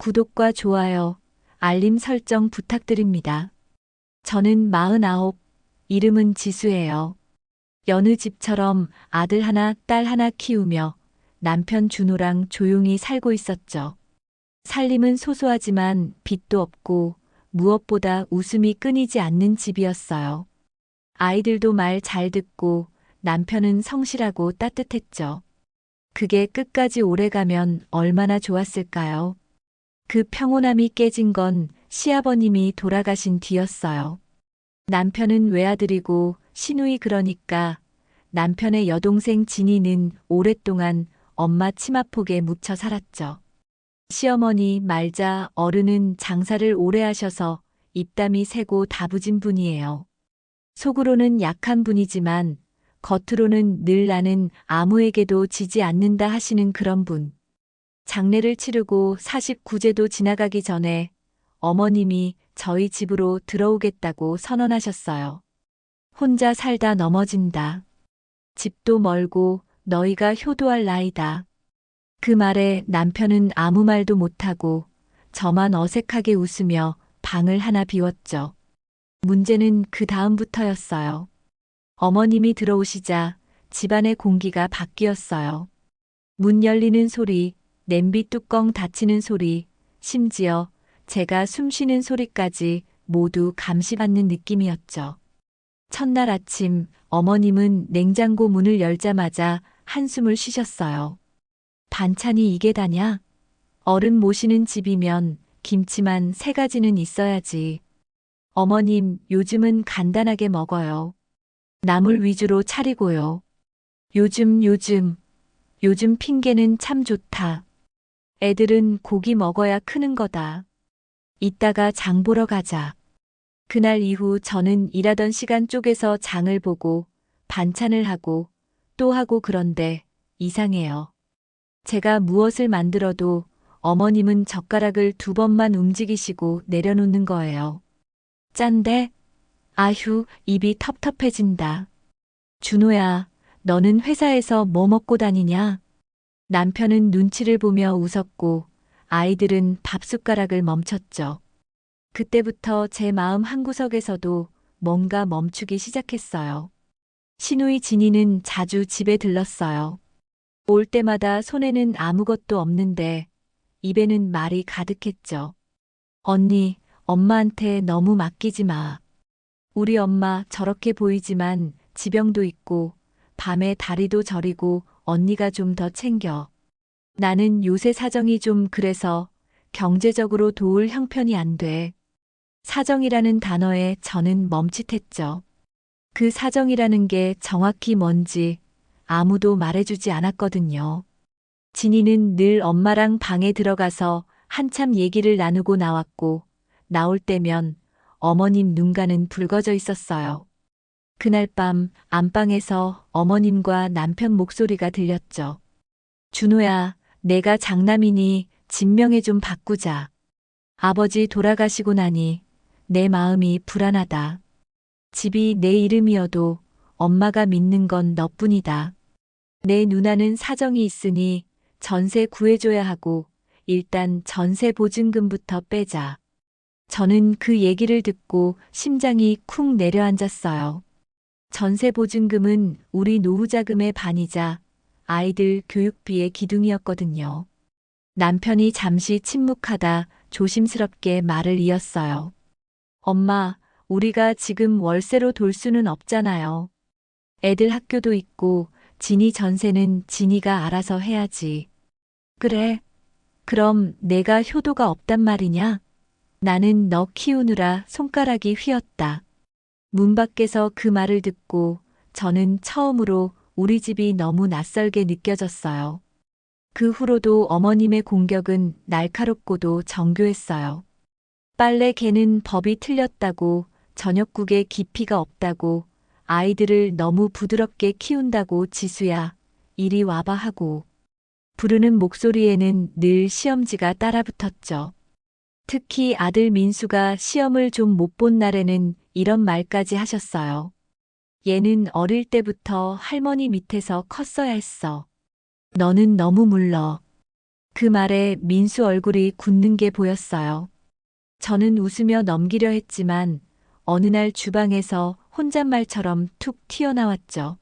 구독과 좋아요, 알림 설정 부탁드립니다. 저는 49, 이름은 지수예요. 여느 집처럼 아들 하나, 딸 하나 키우며 남편 준호랑 조용히 살고 있었죠. 살림은 소소하지만 빚도 없고 무엇보다 웃음이 끊이지 않는 집이었어요. 아이들도 말 잘 듣고 남편은 성실하고 따뜻했죠. 그게 끝까지 오래가면 얼마나 좋았을까요? 그 평온함이 깨진 건 시아버님이 돌아가신 뒤였어요. 남편은 외아들이고 시누이 그러니까 남편의 여동생 진이는 오랫동안 엄마 치마폭에 묻혀 살았죠. 시어머니 말자 어른은 장사를 오래 하셔서 입담이 세고 다부진 분이에요. 속으로는 약한 분이지만 겉으로는 늘 나는 아무에게도 지지 않는다 하시는 그런 분. 장례를 치르고 49제도 지나가기 전에 어머님이 저희 집으로 들어오겠다고 선언하셨어요. 혼자 살다 넘어진다. 집도 멀고 너희가 효도할 나이다. 그 말에 남편은 아무 말도 못하고 저만 어색하게 웃으며 방을 하나 비웠죠. 문제는 그 다음부터였어요. 어머님이 들어오시자 집안의 공기가 바뀌었어요. 문 열리는 소리, 냄비 뚜껑 닫히는 소리, 심지어 제가 숨 쉬는 소리까지 모두 감시받는 느낌이었죠. 첫날 아침 어머님은 냉장고 문을 열자마자 한숨을 쉬셨어요. 반찬이 이게 다냐? 어른 모시는 집이면 김치만 3가지는 있어야지. 어머님, 요즘은 간단하게 먹어요. 나물 위주로 차리고요. 요즘 핑계는 참 좋다. 애들은 고기 먹어야 크는 거다. 이따가 장 보러 가자. 그날 이후 저는 일하던 시간 쪼개서 장을 보고 반찬을 하고 또 하고 그런데 이상해요. 제가 무엇을 만들어도 어머님은 젓가락을 2번만 움직이시고 내려놓는 거예요. 짠데? 아휴, 입이 텁텁해진다. 준호야, 너는 회사에서 뭐 먹고 다니냐? 남편은 눈치를 보며 웃었고 아이들은 밥숟가락을 멈췄죠. 그때부터 제 마음 한구석에서도 뭔가 멈추기 시작했어요. 시누이 진이는 자주 집에 들렀어요. 올 때마다 손에는 아무것도 없는데 입에는 말이 가득했죠. 언니, 엄마한테 너무 맡기지 마. 우리 엄마 저렇게 보이지만 지병도 있고 밤에 다리도 저리고 언니가 좀 더 챙겨. 나는 요새 사정이 좀 그래서 경제적으로 도울 형편이 안 돼. 사정이라는 단어에 저는 멈칫했죠. 그 사정이라는 게 정확히 뭔지 아무도 말해주지 않았거든요. 진이는 늘 엄마랑 방에 들어가서 한참 얘기를 나누고 나왔고 나올 때면 어머님 눈가는 붉어져 있었어요. 그날 밤 안방에서 어머님과 남편 목소리가 들렸죠. 준호야, 내가 장남이니 진명에 좀 바꾸자. 아버지 돌아가시고 나니 내 마음이 불안하다. 집이 내 이름이어도 엄마가 믿는 건 너뿐이다. 내 누나는 사정이 있으니 전세 구해줘야 하고 일단 전세 보증금부터 빼자. 저는 그 얘기를 듣고 심장이 쿵 내려앉았어요. 전세 보증금은 우리 노후 자금의 반이자 아이들 교육비의 기둥이었거든요. 남편이 잠시 침묵하다 조심스럽게 말을 이었어요. 엄마, 우리가 지금 월세로 돌 수는 없잖아요. 애들 학교도 있고 진이 전세는 진이가 알아서 해야지. 그래. 그럼 내가 효도가 없단 말이냐? 나는 너 키우느라 손가락이 휘었다. 문 밖에서 그 말을 듣고 저는 처음으로 우리 집이 너무 낯설게 느껴졌어요. 그 후로도 어머님의 공격은 날카롭고도 정교했어요. 빨래 개는 법이 틀렸다고, 저녁국에 깊이가 없다고, 아이들을 너무 부드럽게 키운다고 지수야, 이리 와봐 하고. 부르는 목소리에는 늘 시험지가 따라붙었죠. 특히 아들 민수가 시험을 좀 못 본 날에는 이런 말까지 하셨어요. 얘는 어릴 때부터 할머니 밑에서 컸어야 했어. 너는 너무 물러. 그 말에 민수 얼굴이 굳는 게 보였어요. 저는 웃으며 넘기려 했지만 어느 날 주방에서 혼잣말처럼 툭 튀어나왔죠.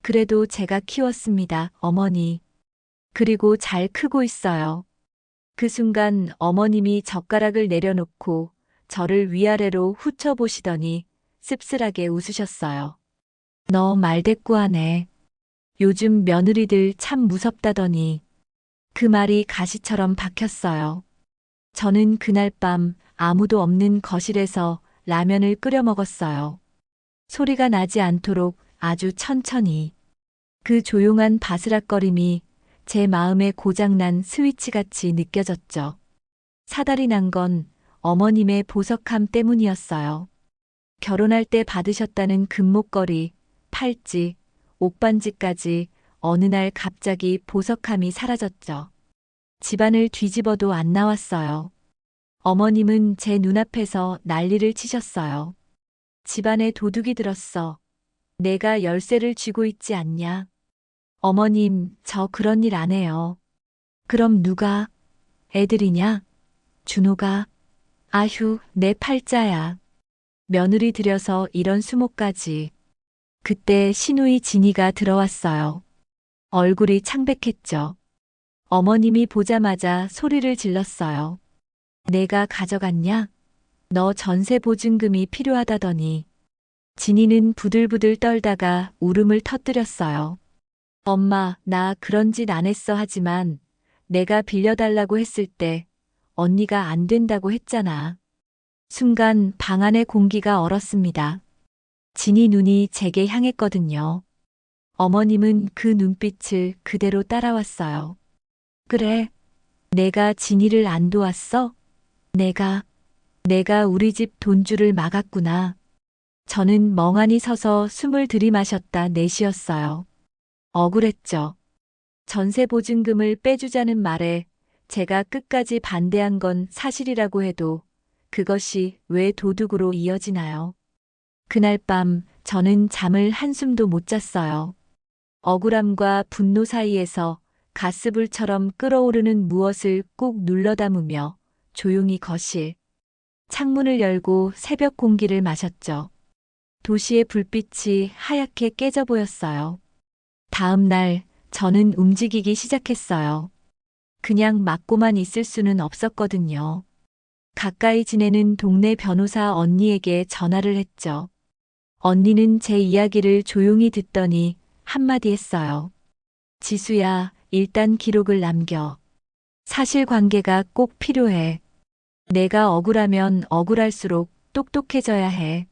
그래도 제가 키웠습니다, 어머니. 그리고 잘 크고 있어요. 그 순간 어머님이 젓가락을 내려놓고 저를 위아래로 훑어보시더니 씁쓸하게 웃으셨어요. 너 말대꾸하네. 요즘 며느리들 참 무섭다더니. 그 말이 가시처럼 박혔어요. 저는 그날 밤 아무도 없는 거실에서 라면을 끓여 먹었어요. 소리가 나지 않도록 아주 천천히. 그 조용한 바스락거림이 제 마음에 고장난 스위치같이 느껴졌죠. 사달이 난 건 어머님의 보석함 때문이었어요. 결혼할 때 받으셨다는 금목걸이, 팔찌, 옥반지까지 어느 날 갑자기 보석함이 사라졌죠. 집안을 뒤집어도 안 나왔어요. 어머님은 제 눈앞에서 난리를 치셨어요. 집안에 도둑이 들었어. 내가 열쇠를 쥐고 있지 않냐? 어머님, 저 그런 일 안 해요. 그럼 누가? 애들이냐? 준호가? 아휴, 내 팔자야. 며느리 들여서 이런 수모까지. 그때 시누이 진이가 들어왔어요. 얼굴이 창백했죠. 어머님이 보자마자 소리를 질렀어요. 내가 가져갔냐? 너 전세 보증금이 필요하다더니. 진이는 부들부들 떨다가 울음을 터뜨렸어요. 엄마, 나 그런 짓 안 했어 하지만 내가 빌려달라고 했을 때 언니가 안 된다고 했잖아. 순간 방 안의 공기가 얼었습니다. 진이 눈이 제게 향했거든요. 어머님은 그 눈빛을 그대로 따라왔어요. 그래, 내가 진이를 안 도왔어? 내가 우리 집 돈줄을 막았구나. 저는 멍하니 서서 숨을 들이마셨다 내쉬었어요. 억울했죠. 전세 보증금을 빼주자는 말에 제가 끝까지 반대한 건 사실이라고 해도 그것이 왜 도둑으로 이어지나요? 그날 밤 저는 잠을 한숨도 못 잤어요. 억울함과 분노 사이에서 가스불처럼 끓어오르는 무엇을 꾹 눌러 담으며 조용히 거실, 창문을 열고 새벽 공기를 마셨죠. 도시의 불빛이 하얗게 깨져 보였어요. 다음 날 저는 움직이기 시작했어요. 그냥 맞고만 있을 수는 없었거든요. 가까이 지내는 동네 변호사 언니에게 전화를 했죠. 언니는 제 이야기를 조용히 듣더니 한마디 했어요. 지수야, 일단 기록을 남겨. 사실관계가 꼭 필요해. 내가 억울하면 억울할수록 똑똑해져야 해.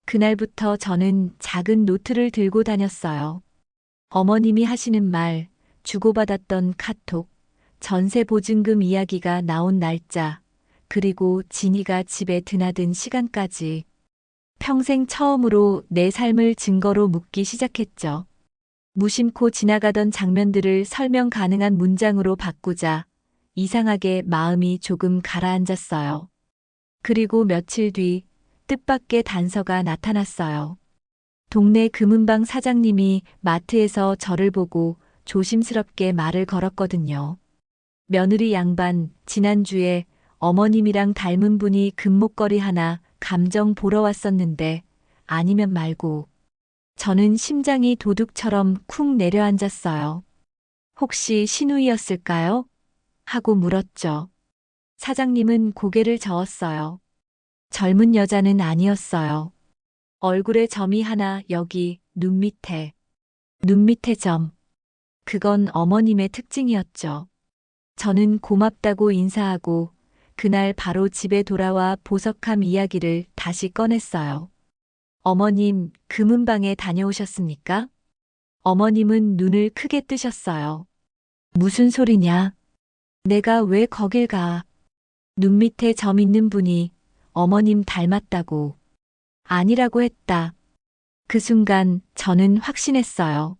그날부터 저는 작은 노트를 들고 다녔어요. 어머님이 하시는 말, 주고받았던 카톡, 전세 보증금 이야기가 나온 날짜, 그리고 진이가 집에 드나든 시간까지. 평생 처음으로 내 삶을 증거로 묻기 시작했죠. 무심코 지나가던 장면들을 설명 가능한 문장으로 바꾸자 이상하게 마음이 조금 가라앉았어요. 그리고 며칠 뒤 뜻밖의 단서가 나타났어요. 동네 금은방 사장님이 마트에서 저를 보고 조심스럽게 말을 걸었거든요. 며느리 양반, 지난주에 어머님이랑 닮은 분이 금목걸이 하나 감정 보러 왔었는데 아니면 말고. 저는 심장이 도둑처럼 쿵 내려앉았어요. 혹시 시누이였을까요? 하고 물었죠. 사장님은 고개를 저었어요. 젊은 여자는 아니었어요. 얼굴에 점이 하나 여기 눈 밑에 점. 그건 어머님의 특징이었죠. 저는 고맙다고 인사하고 그날 바로 집에 돌아와 보석함 이야기를 다시 꺼냈어요. 어머님, 금은방에 다녀오셨습니까? 어머님은 눈을 크게 뜨셨어요. 무슨 소리냐? 내가 왜 거길 가? 눈 밑에 점 있는 분이 어머님 닮았다고. 아니라고 했다. 그 순간 저는 확신했어요.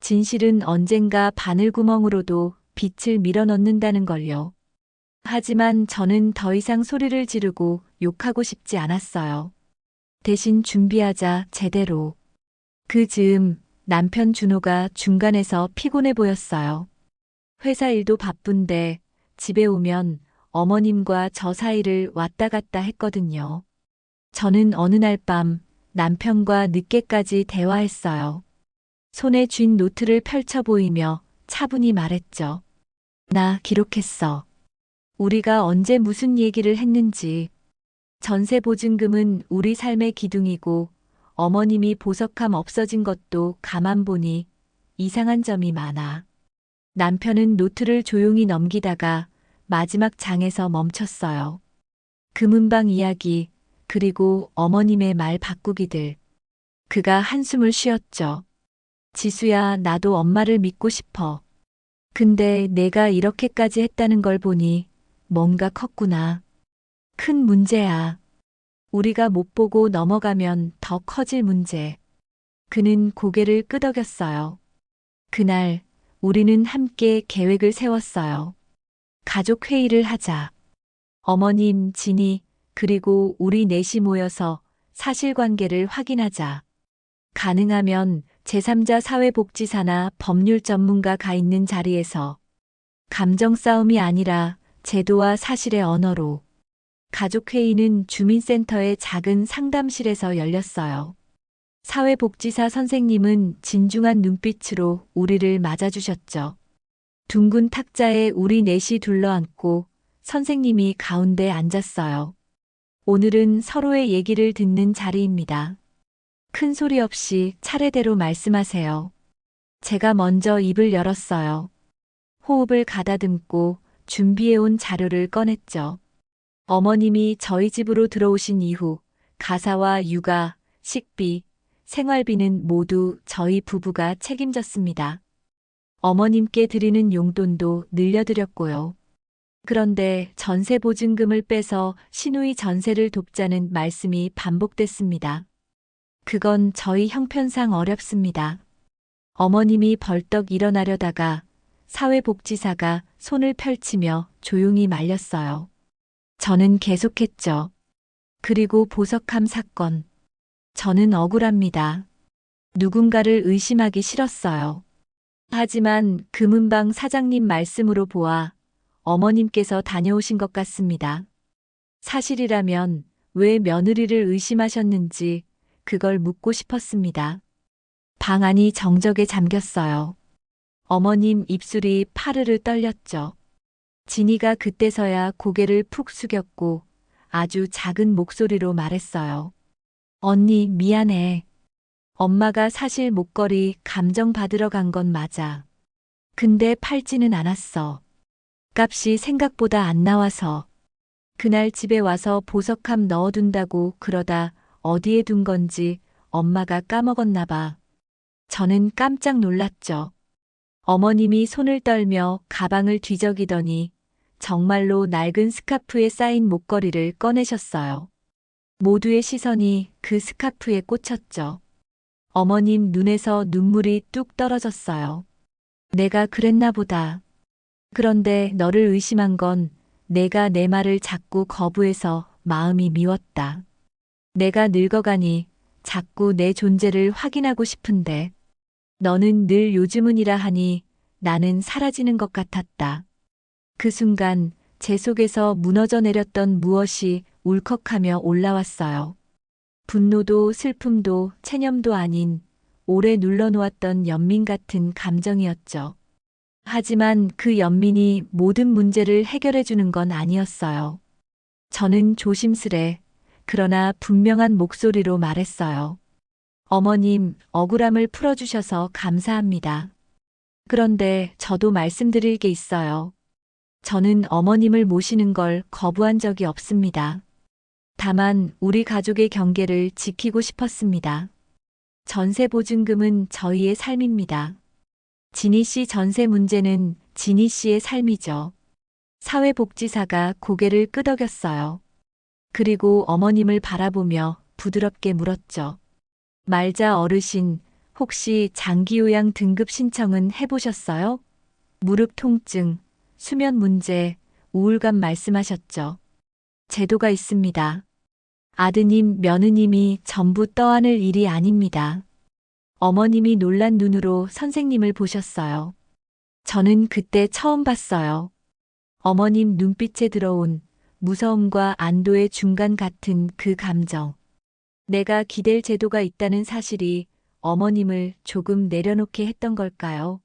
진실은 언젠가 바늘구멍으로도 빛을 밀어넣는다는 걸요. 하지만 저는 더 이상 소리를 지르고 욕하고 싶지 않았어요. 대신 준비하자 제대로. 그 즈음 남편 준호가 중간에서 피곤해 보였어요. 회사 일도 바쁜데 집에 오면 어머님과 저 사이를 왔다 갔다 했거든요. 저는 어느 날 밤 남편과 늦게까지 대화했어요. 손에 쥔 노트를 펼쳐 보이며 차분히 말했죠. 나 기록했어. 우리가 언제 무슨 얘기를 했는지. 전세 보증금은 우리 삶의 기둥이고 어머님이 보석함 없어진 것도 가만 보니 이상한 점이 많아. 남편은 노트를 조용히 넘기다가 마지막 장에서 멈췄어요. 금은방 이야기, 그리고 어머님의 말 바꾸기들. 그가 한숨을 쉬었죠. 지수야, 나도 엄마를 믿고 싶어. 근데 내가 이렇게까지 했다는 걸 보니 뭔가 컸구나. 큰 문제야. 우리가 못 보고 넘어가면 더 커질 문제. 그는 고개를 끄덕였어요. 그날 우리는 함께 계획을 세웠어요. 가족 회의를 하자. 어머님, 진이, 그리고 우리 넷이 모여서 사실관계를 확인하자. 가능하면 제3자 사회복지사나 법률 전문가가 있는 자리에서 감정 싸움이 아니라 제도와 사실의 언어로. 가족회의는 주민센터의 작은 상담실에서 열렸어요. 사회복지사 선생님은 진중한 눈빛으로 우리를 맞아주셨죠. 둥근 탁자에 우리 넷이 둘러앉고 선생님이 가운데 앉았어요. 오늘은 서로의 얘기를 듣는 자리입니다. 큰 소리 없이 차례대로 말씀하세요. 제가 먼저 입을 열었어요. 호흡을 가다듬고 준비해온 자료를 꺼냈죠. 어머님이 저희 집으로 들어오신 이후 가사와 육아, 식비, 생활비는 모두 저희 부부가 책임졌습니다. 어머님께 드리는 용돈도 늘려드렸고요. 그런데 전세 보증금을 빼서 시누이 전세를 돕자는 말씀이 반복됐습니다. 그건 저희 형편상 어렵습니다. 어머님이 벌떡 일어나려다가 사회복지사가 손을 펼치며 조용히 말렸어요. 저는 계속했죠. 그리고 보석함 사건. 저는 억울합니다. 누군가를 의심하기 싫었어요. 하지만 금은방 사장님 말씀으로 보아 어머님께서 다녀오신 것 같습니다. 사실이라면 왜 며느리를 의심하셨는지 그걸 묻고 싶었습니다. 방 안이 정적에 잠겼어요. 어머님 입술이 파르르 떨렸죠. 진이가 그때서야 고개를 푹 숙였고 아주 작은 목소리로 말했어요. 언니, 미안해. 엄마가 사실 목걸이 감정 받으러 간 건 맞아. 근데 팔지는 않았어. 값이 생각보다 안 나와서. 그날 집에 와서 보석함 넣어둔다고 그러다 어디에 둔 건지 엄마가 까먹었나 봐. 저는 깜짝 놀랐죠. 어머님이 손을 떨며 가방을 뒤적이더니 정말로 낡은 스카프에 쌓인 목걸이를 꺼내셨어요. 모두의 시선이 그 스카프에 꽂혔죠. 어머님 눈에서 눈물이 뚝 떨어졌어요. 내가 그랬나 보다. 그런데 너를 의심한 건 내가 내 말을 자꾸 거부해서 마음이 미웠다. 내가 늙어가니 자꾸 내 존재를 확인하고 싶은데 너는 늘 요즘은이라 하니 나는 사라지는 것 같았다. 그 순간 제 속에서 무너져 내렸던 무엇이 울컥하며 올라왔어요. 분노도 슬픔도 체념도 아닌 오래 눌러놓았던 연민 같은 감정이었죠. 하지만 그 연민이 모든 문제를 해결해 주는 건 아니었어요. 저는 조심스레 그러나 분명한 목소리로 말했어요. 어머님, 억울함을 풀어주셔서 감사합니다. 그런데 저도 말씀드릴 게 있어요. 저는 어머님을 모시는 걸 거부한 적이 없습니다. 다만 우리 가족의 경계를 지키고 싶었습니다. 전세 보증금은 저희의 삶입니다. 진희 씨 전세 문제는 진희 씨의 삶이죠. 사회복지사가 고개를 끄덕였어요. 그리고 어머님을 바라보며 부드럽게 물었죠. 말자 어르신, 혹시 장기요양 등급 신청은 해보셨어요? 무릎 통증, 수면 문제, 우울감 말씀하셨죠. 제도가 있습니다. 아드님, 며느님이 전부 떠안을 일이 아닙니다. 어머님이 놀란 눈으로 선생님을 보셨어요. 저는 그때 처음 봤어요. 어머님 눈빛에 들어온 무서움과 안도의 중간 같은 그 감정. 내가 기댈 제도가 있다는 사실이 어머님을 조금 내려놓게 했던 걸까요?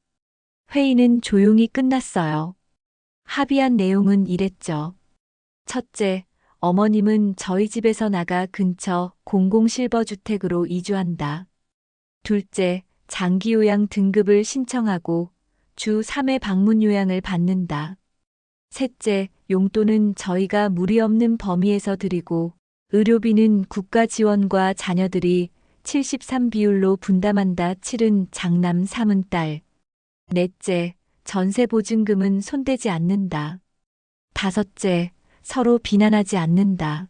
회의는 조용히 끝났어요. 합의한 내용은 이랬죠. 첫째, 어머님은 저희 집에서 나가 근처 공공실버주택으로 이주한다. 둘째, 장기요양 등급을 신청하고 주 3회 방문 요양을 받는다. 셋째, 용돈은 저희가 무리 없는 범위에서 드리고 의료비는 국가 지원과 자녀들이 73 비율로 분담한다. 7은 장남 3은 딸. 넷째, 전세 보증금은 손대지 않는다. 다섯째, 서로 비난하지 않는다.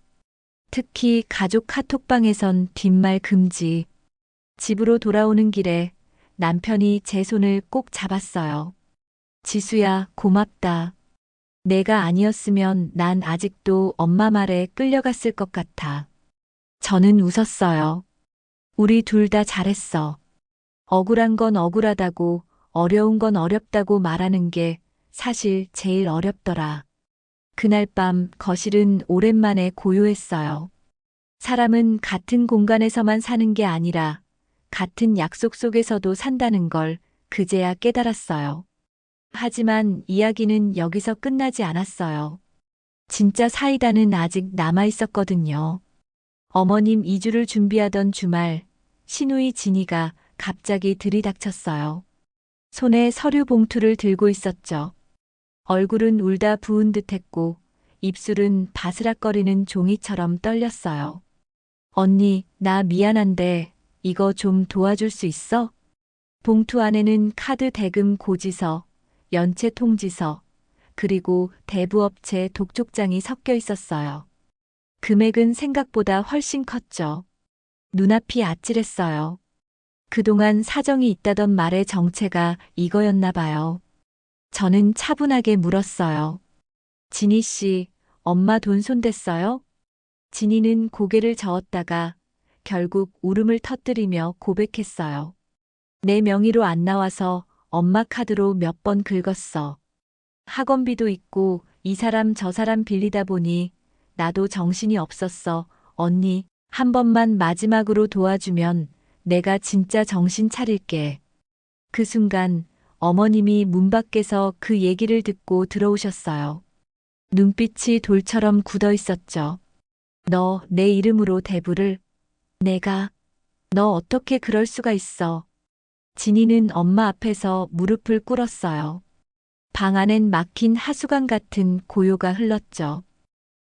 특히 가족 카톡방에선 뒷말 금지. 집으로 돌아오는 길에 남편이 제 손을 꼭 잡았어요. 지수야, 고맙다. 내가 아니었으면 난 아직도 엄마 말에 끌려갔을 것 같아. 저는 웃었어요. 우리 둘 다 잘했어. 억울한 건 억울하다고, 어려운 건 어렵다고 말하는 게 사실 제일 어렵더라. 그날 밤 거실은 오랜만에 고요했어요. 사람은 같은 공간에서만 사는 게 아니라 같은 약속 속에서도 산다는 걸 그제야 깨달았어요. 하지만 이야기는 여기서 끝나지 않았어요. 진짜 사이다는 아직 남아 있었거든요. 어머님 이주를 준비하던 주말, 시누이 진이가 갑자기 들이닥쳤어요. 손에 서류 봉투를 들고 있었죠. 얼굴은 울다 부은 듯했고 입술은 바스락거리는 종이처럼 떨렸어요. 언니, 나 미안한데 이거 좀 도와줄 수 있어? 봉투 안에는 카드 대금 고지서, 연체 통지서, 그리고 대부업체 독촉장이 섞여 있었어요. 금액은 생각보다 훨씬 컸죠. 눈앞이 아찔했어요. 그동안 사정이 있다던 말의 정체가 이거였나 봐요. 저는 차분하게 물었어요. 진희 씨, 엄마 돈 손댔어요? 진희는 고개를 저었다가 결국 울음을 터뜨리며 고백했어요. 내 명의로 안 나와서 엄마 카드로 몇 번 긁었어. 학원비도 있고 이 사람 저 사람 빌리다 보니 나도 정신이 없었어. 언니, 한 번만 마지막으로 도와주면 내가 진짜 정신 차릴게. 그 순간 어머님이 문 밖에서 그 얘기를 듣고 들어오셨어요. 눈빛이 돌처럼 굳어 있었죠. 너 내 이름으로 대부를? 내가? 너 어떻게 그럴 수가 있어? 진이는 엄마 앞에서 무릎을 꿇었어요. 방 안엔 막힌 하수관 같은 고요가 흘렀죠.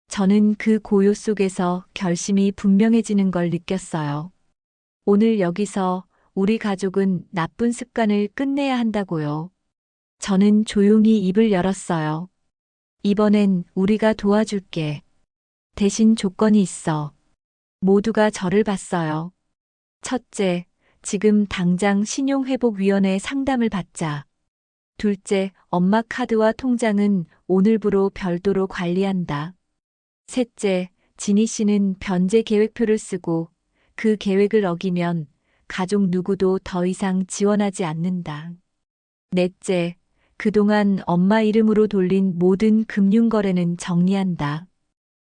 저는 그 고요 속에서 결심이 분명해지는 걸 느꼈어요. 오늘 여기서 우리 가족은 나쁜 습관을 끝내야 한다고요. 저는 조용히 입을 열었어요. 이번엔 우리가 도와줄게. 대신 조건이 있어. 모두가 저를 봤어요. 첫째, 지금 당장 신용회복위원회 상담을 받자. 둘째, 엄마 카드와 통장은 오늘부로 별도로 관리한다. 셋째, 진희 씨는 변제 계획표를 쓰고 그 계획을 어기면 가족 누구도 더 이상 지원하지 않는다. 넷째, 그동안 엄마 이름으로 돌린 모든 금융거래는 정리한다.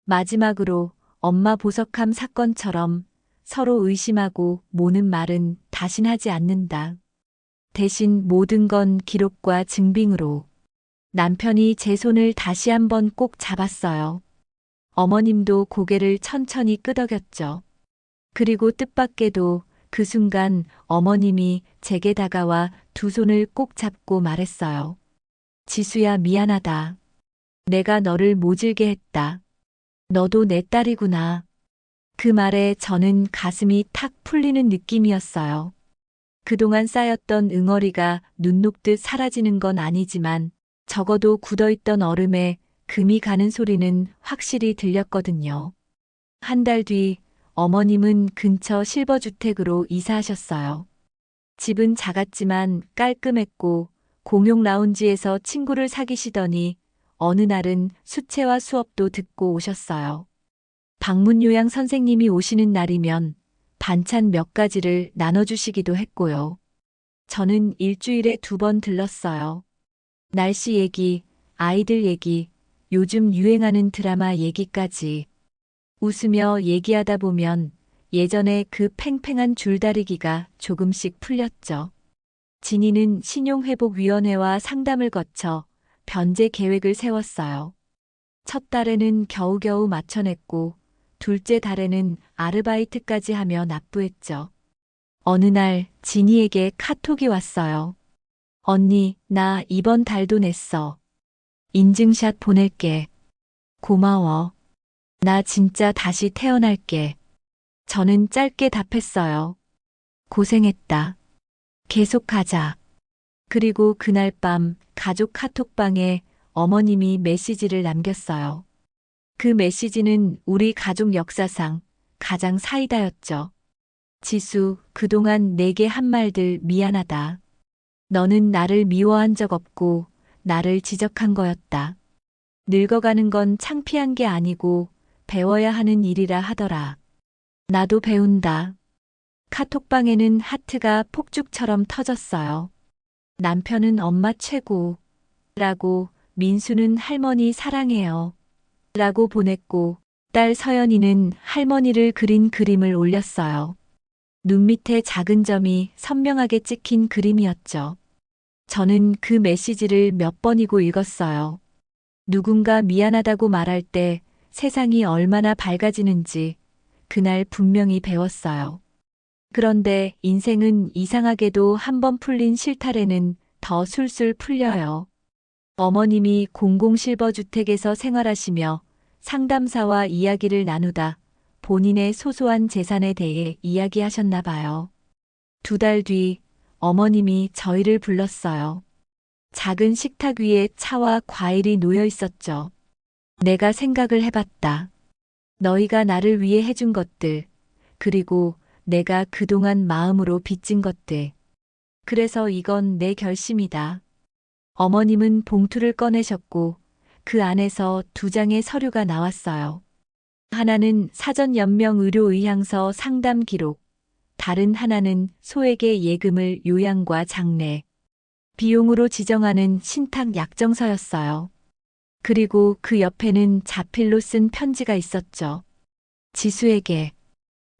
마지막으로 엄마 보석함 사건처럼 서로 의심하고 모는 말은 다신 하지 않는다. 대신 모든 건 기록과 증빙으로. 남편이 제 손을 다시 한번 꼭 잡았어요. 어머님도 고개를 천천히 끄덕였죠. 그리고 뜻밖에도 그 순간 어머님이 제게 다가와 두 손을 꼭 잡고 말했어요. 지수야, 미안하다. 내가 너를 모질게 했다. 너도 내 딸이구나. 그 말에 저는 가슴이 탁 풀리는 느낌이었어요. 그동안 쌓였던 응어리가 눈 녹듯 사라지는 건 아니지만 적어도 굳어있던 얼음에 금이 가는 소리는 확실히 들렸거든요. 한 달 뒤 어머님은 근처 실버주택으로 이사하셨어요. 집은 작았지만 깔끔했고 공용 라운지에서 친구를 사귀시더니 어느 날은 수채화 수업도 듣고 오셨어요. 방문 요양 선생님이 오시는 날이면 반찬 몇 가지를 나눠주시기도 했고요. 저는 일주일에 2번 들렀어요. 날씨 얘기, 아이들 얘기, 요즘 유행하는 드라마 얘기까지. 웃으며 얘기하다 보면 예전에 그 팽팽한 줄다리기가 조금씩 풀렸죠. 진이는 신용회복위원회와 상담을 거쳐 변제 계획을 세웠어요. 첫 달에는 겨우겨우 맞춰냈고, 둘째 달에는 아르바이트까지 하며 납부했죠. 어느 날 진이에게 카톡이 왔어요. 언니, 나 이번 달도 냈어. 인증샷 보낼게. 고마워. 나 진짜 다시 태어날게. 저는 짧게 답했어요. 고생했다. 계속하자. 그리고 그날 밤 가족 카톡방에 어머님이 메시지를 남겼어요. 그 메시지는 우리 가족 역사상 가장 사이다였죠. 지수, 그동안 내게 한 말들 미안하다. 너는 나를 미워한 적 없고 나를 지적한 거였다. 늙어가는 건 창피한 게 아니고 배워야 하는 일이라 하더라. 나도 배운다. 카톡방에는 하트가 폭죽처럼 터졌어요. 남편은 엄마 최고. 라고, 민수는 할머니 사랑해요. 라고 보냈고, 딸 서연이는 할머니를 그린 그림을 올렸어요. 눈 밑에 작은 점이 선명하게 찍힌 그림이었죠. 저는 그 메시지를 몇 번이고 읽었어요. 누군가 미안하다고 말할 때 세상이 얼마나 밝아지는지 그날 분명히 배웠어요. 그런데 인생은 이상하게도 한 번 풀린 실타래는 더 술술 풀려요. 어머님이 공공실버주택에서 생활하시며 상담사와 이야기를 나누다 본인의 소소한 재산에 대해 이야기하셨나 봐요. 2달 뒤 어머님이 저희를 불렀어요. 작은 식탁 위에 차와 과일이 놓여 있었죠. 내가 생각을 해봤다. 너희가 나를 위해 해준 것들, 그리고 내가 그동안 마음으로 빚진 것들. 그래서 이건 내 결심이다. 어머님은 봉투를 꺼내셨고 그 안에서 2장의 서류가 나왔어요. 하나는 사전연명의료의향서 상담 기록, 다른 하나는 소액의 예금을 요양과 장례, 비용으로 지정하는 신탁 약정서였어요. 그리고 그 옆에는 자필로 쓴 편지가 있었죠. 지수에게.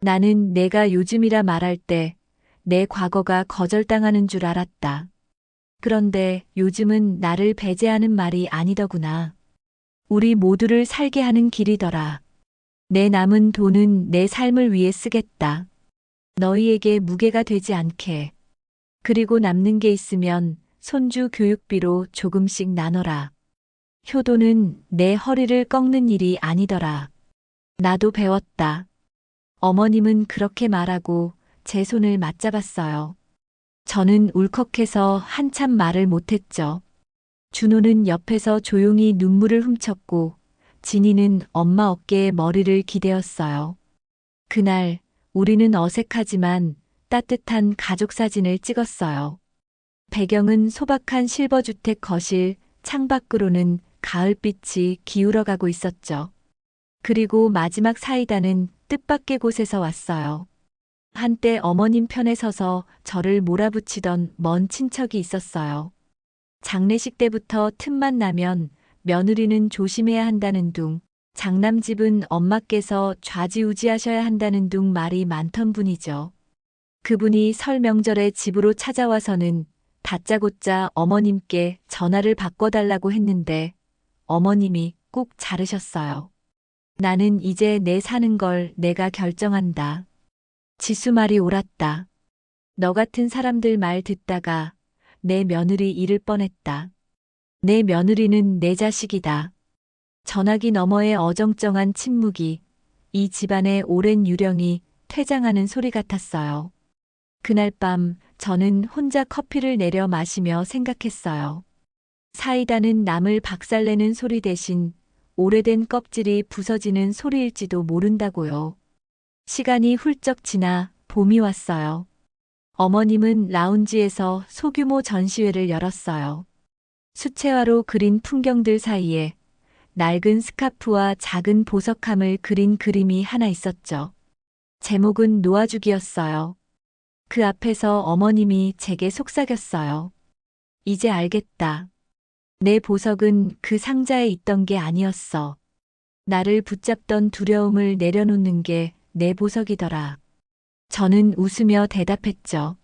나는 내가 요즘이라 말할 때 내 과거가 거절당하는 줄 알았다. 그런데 요즘은 나를 배제하는 말이 아니더구나. 우리 모두를 살게 하는 길이더라. 내 남은 돈은 내 삶을 위해 쓰겠다. 너희에게 무게가 되지 않게. 그리고 남는 게 있으면 손주 교육비로 조금씩 나눠라. 효도는 내 허리를 꺾는 일이 아니더라. 나도 배웠다. 어머님은 그렇게 말하고 제 손을 맞잡았어요. 저는 울컥해서 한참 말을 못했죠. 준호는 옆에서 조용히 눈물을 훔쳤고 진이는 엄마 어깨에 머리를 기대었어요. 그날 우리는 어색하지만 따뜻한 가족 사진을 찍었어요. 배경은 소박한 실버주택 거실, 창밖으로는 가을빛이 기울어가고 있었죠. 그리고 마지막 사이다는 뜻밖의 곳에서 왔어요. 한때 어머님 편에 서서 저를 몰아붙이던 먼 친척이 있었어요. 장례식 때부터 틈만 나면 며느리는 조심해야 한다는 둥, 장남집은 엄마께서 좌지우지하셔야 한다는 둥 말이 많던 분이죠. 그분이 설 명절에 집으로 찾아와서는 다짜고짜 어머님께 전화를 바꿔달라고 했는데 어머님이 꾹 자르셨어요. 나는 이제 내 사는 걸 내가 결정한다. 지수 말이 옳았다. 너 같은 사람들 말 듣다가 내 며느리 잃을 뻔했다. 내 며느리는 내 자식이다. 전화기 너머의 어정쩡한 침묵이 이 집안의 오랜 유령이 퇴장하는 소리 같았어요. 그날 밤 저는 혼자 커피를 내려 마시며 생각했어요. 사이다는 남을 박살내는 소리 대신 오래된 껍질이 부서지는 소리일지도 모른다고요. 시간이 훌쩍 지나 봄이 왔어요. 어머님은 라운지에서 소규모 전시회를 열었어요. 수채화로 그린 풍경들 사이에 낡은 스카프와 작은 보석함을 그린 그림이 하나 있었죠. 제목은 놓아주기였어요. 그 앞에서 어머님이 제게 속삭였어요. 이제 알겠다. 내 보석은 그 상자에 있던 게 아니었어. 나를 붙잡던 두려움을 내려놓는 게 내 보석이더라. 저는 웃으며 대답했죠.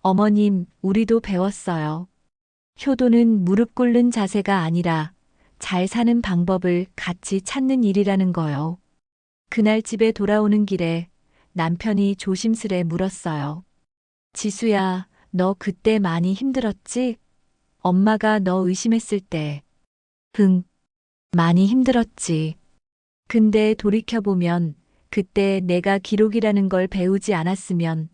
어머님, 우리도 배웠어요. 효도는 무릎 꿇는 자세가 아니라 잘 사는 방법을 같이 찾는 일이라는 거요. 그날 집에 돌아오는 길에 남편이 조심스레 물었어요. 지수야, 너 그때 많이 힘들었지? 엄마가 너 의심했을 때. 응, 많이 힘들었지. 근데 돌이켜보면 그때 내가 기록이라는 걸 배우지 않았으면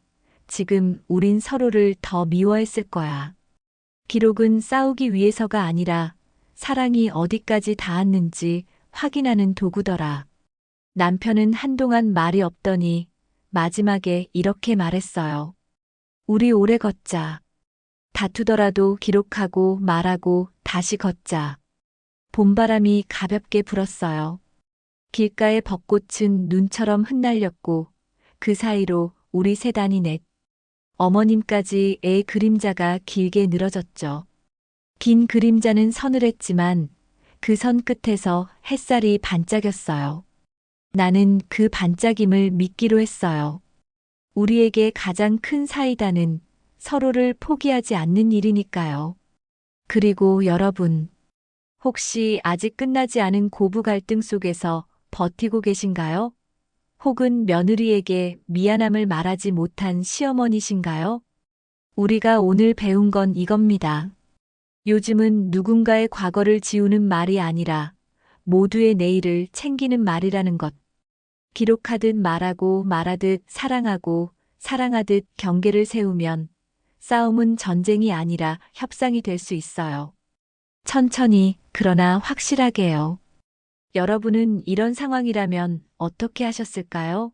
지금 우린 서로를 더 미워했을 거야. 기록은 싸우기 위해서가 아니라 사랑이 어디까지 닿았는지 확인하는 도구더라. 남편은 한동안 말이 없더니 마지막에 이렇게 말했어요. 우리 오래 걷자. 다투더라도 기록하고 말하고 다시 걷자. 봄바람이 가볍게 불었어요. 길가의 벚꽃은 눈처럼 흩날렸고 그 사이로 우리 세단이 넷. 어머님까지 애 그림자가 길게 늘어졌죠. 긴 그림자는 서늘했지만 그 선 끝에서 햇살이 반짝였어요. 나는 그 반짝임을 믿기로 했어요. 우리에게 가장 큰 사이다는 서로를 포기하지 않는 일이니까요. 그리고 여러분, 혹시 아직 끝나지 않은 고부 갈등 속에서 버티고 계신가요? 혹은 며느리에게 미안함을 말하지 못한 시어머니신가요? 우리가 오늘 배운 건 이겁니다. 요즘은 누군가의 과거를 지우는 말이 아니라 모두의 내일을 챙기는 말이라는 것. 기록하듯 말하고 말하듯 사랑하고 사랑하듯 경계를 세우면 싸움은 전쟁이 아니라 협상이 될 수 있어요. 천천히, 그러나 확실하게요. 여러분은 이런 상황이라면 어떻게 하셨을까요?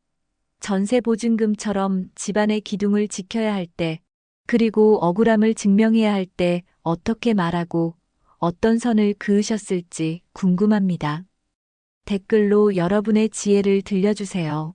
전세보증금처럼 집안의 기둥을 지켜야 할 때, 그리고 억울함을 증명해야 할 때 어떻게 말하고 어떤 선을 그으셨을지 궁금합니다. 댓글로 여러분의 지혜를 들려주세요.